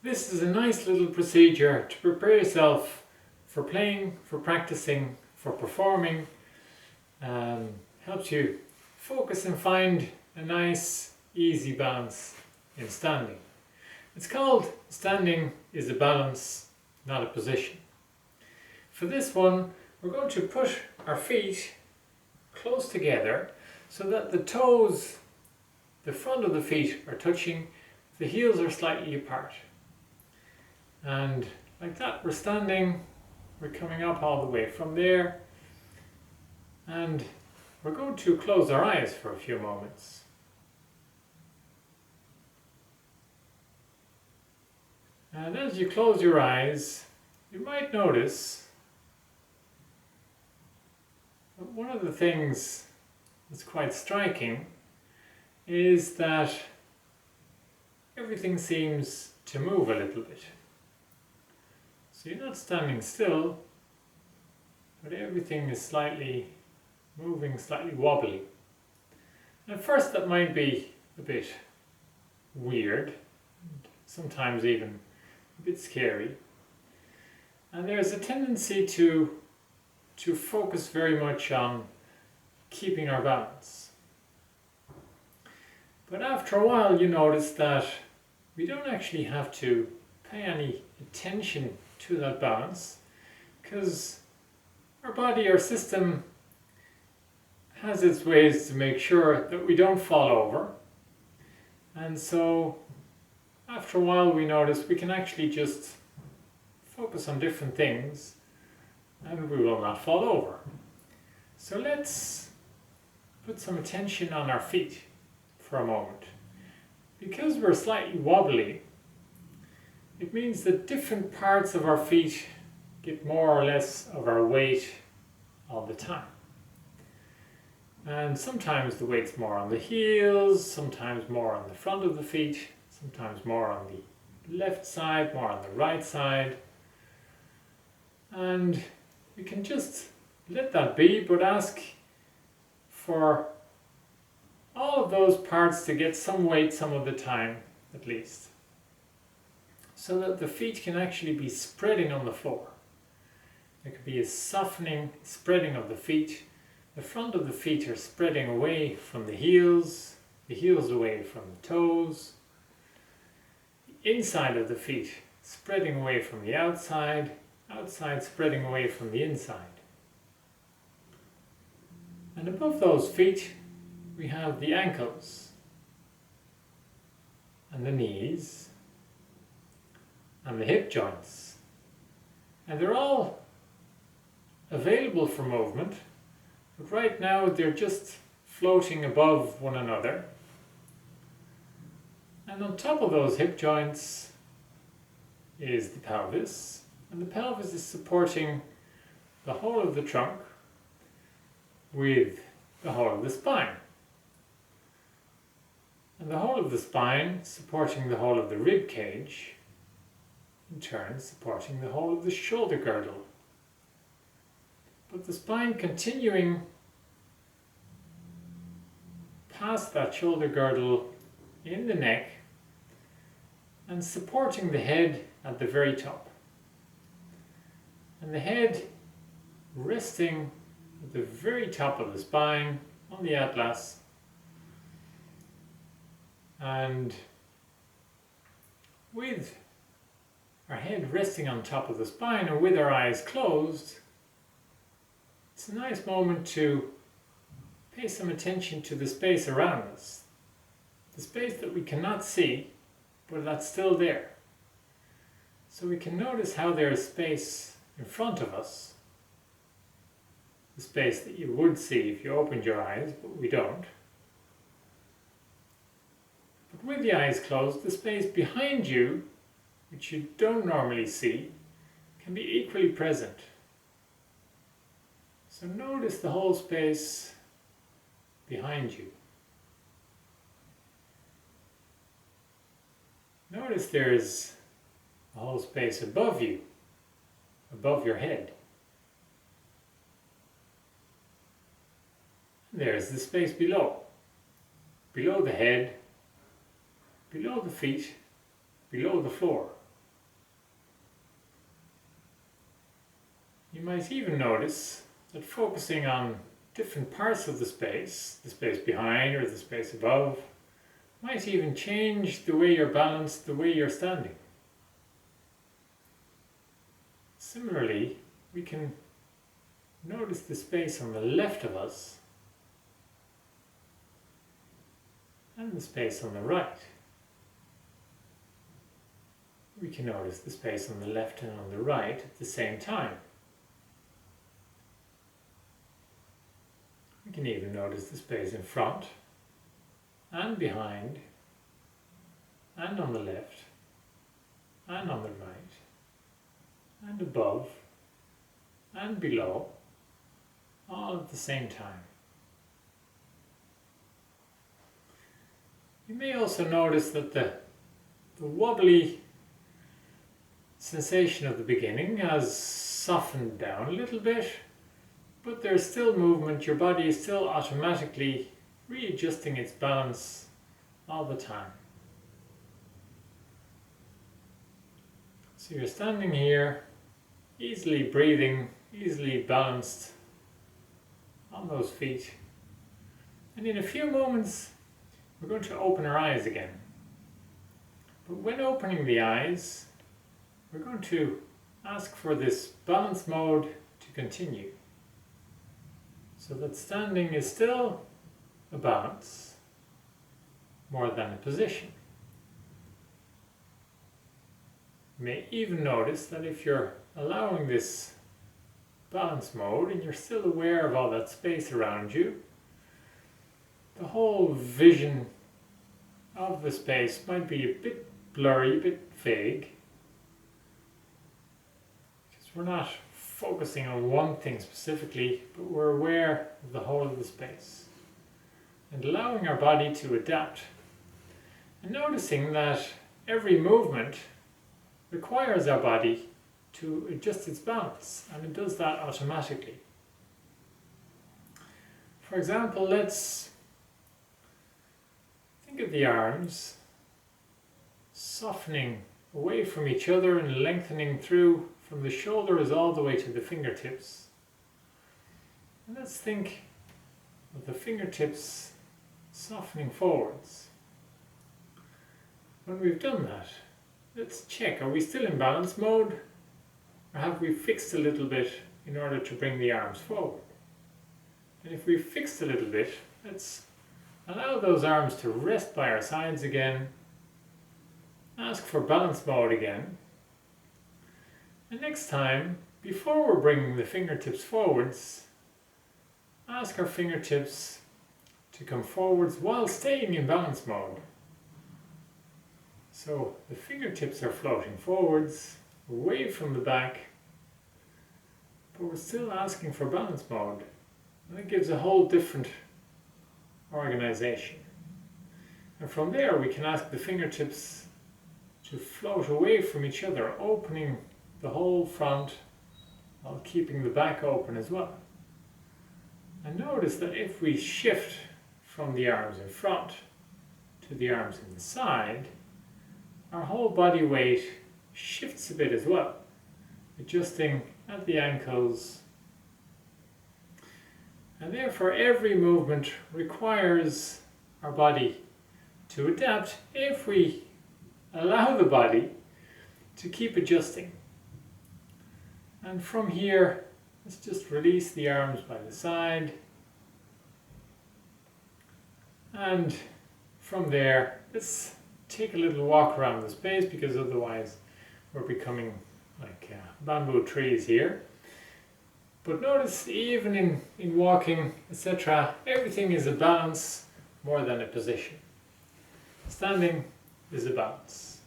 This is a nice little procedure to prepare yourself for playing, for practicing, for performing. Helps you focus and find a nice, easy balance in standing. It's called standing is a balance, not a position. For this one, we're going to put our feet close together so that the toes, the front of the feet are touching, the heels are slightly apart. And like that, we're standing, we're coming up all the way from there, and we're going to close our eyes for a few moments. And as you close your eyes, you might notice that one of the things that's quite striking is that everything seems to move a little bit. So you're not standing still, but everything is slightly moving, slightly wobbly. And at first that might be a bit weird, sometimes even a bit scary. And there's a tendency to focus very much on keeping our balance. But after a while you notice that we don't actually have to pay any attention to that balance, because our body, our system has its ways to make sure that we don't fall over. And so after a while we notice we can actually just focus on different things and we will not fall over. So let's put some attention on our feet for a moment. Because we're slightly wobbly, it means that different parts of our feet get more or less of our weight all the time. And sometimes the weight's more on the heels, sometimes more on the front of the feet, sometimes more on the left side, more on the right side. And we can just let that be, but ask for all of those parts to get some weight some of the time, at least, so that the feet can actually be spreading on the floor. There could be a softening, spreading of the feet. The front of the feet are spreading away from the heels away from the toes. The inside of the feet spreading away from the outside spreading away from the inside. And above those feet we have the ankles and the knees and the hip joints, and they're all available for movement, but right now they're just floating above one another. And on top of those hip joints is the pelvis, and the pelvis is supporting the whole of the trunk with the whole of the spine, and the whole of the spine supporting the whole of the rib cage, in turn supporting the whole of the shoulder girdle. But the spine continuing past that shoulder girdle in the neck and supporting the head at the very top. And the head resting at the very top of the spine on the atlas, and with our head resting on top of the spine and with our eyes closed, it's a nice moment to pay some attention to the space around us, the space that we cannot see but that's still there. So we can notice how there is space in front of us, the space that you would see if you opened your eyes, but we don't. But with the eyes closed, the space behind you, which you don't normally see, can be equally present. So notice the whole space behind you. Notice there is a whole space above you, above your head. There's the space below, below the head, below the feet, below the floor. You might even notice that focusing on different parts of the space behind or the space above, might even change the way you're balanced, the way you're standing. Similarly, we can notice the space on the left of us and the space on the right. We can notice the space on the left and on the right at the same time. We can even notice the space in front and behind and on the left and on the right and above and below, all at the same time. You may also notice that the wobbly sensation of the beginning has softened down a little bit, but there's still movement. Your body is still automatically readjusting its balance all the time. So you're standing here, easily breathing, easily balanced on those feet. And in a few moments, we're going to open our eyes again. But when opening the eyes, we're going to ask for this balance mode to continue. So that standing is still a balance more than a position. You may even notice that if you're allowing this balance mode and you're still aware of all that space around you, the whole vision of the space might be a bit blurry, a bit vague, because we're not focusing on one thing specifically, but we're aware of the whole of the space and allowing our body to adapt and noticing that every movement requires our body to adjust its balance, and it does that automatically. For example, let's think of the arms softening away from each other and lengthening through from the shoulders all the way to the fingertips. And let's think of the fingertips softening forwards. When we've done that, let's check, are we still in balance mode, or have we fixed a little bit in order to bring the arms forward? And if we've fixed a little bit, let's allow those arms to rest by our sides again, ask for balance mode again, and next time, before we're bringing the fingertips forwards, ask our fingertips to come forwards while staying in balance mode. So the fingertips are floating forwards, away from the back, but we're still asking for balance mode. And that gives a whole different organization. And from there we can ask the fingertips to float away from each other, opening the whole front while keeping the back open as well. And notice that if we shift from the arms in front to the arms in the side, our whole body weight shifts a bit as well, adjusting at the ankles. And therefore every movement requires our body to adapt if we allow the body to keep adjusting. And from here, let's just release the arms by the side. And from there, let's take a little walk around the space, because otherwise we're becoming like bamboo trees here. But notice even in walking, etc., everything is a balance more than a position. Standing is a balance.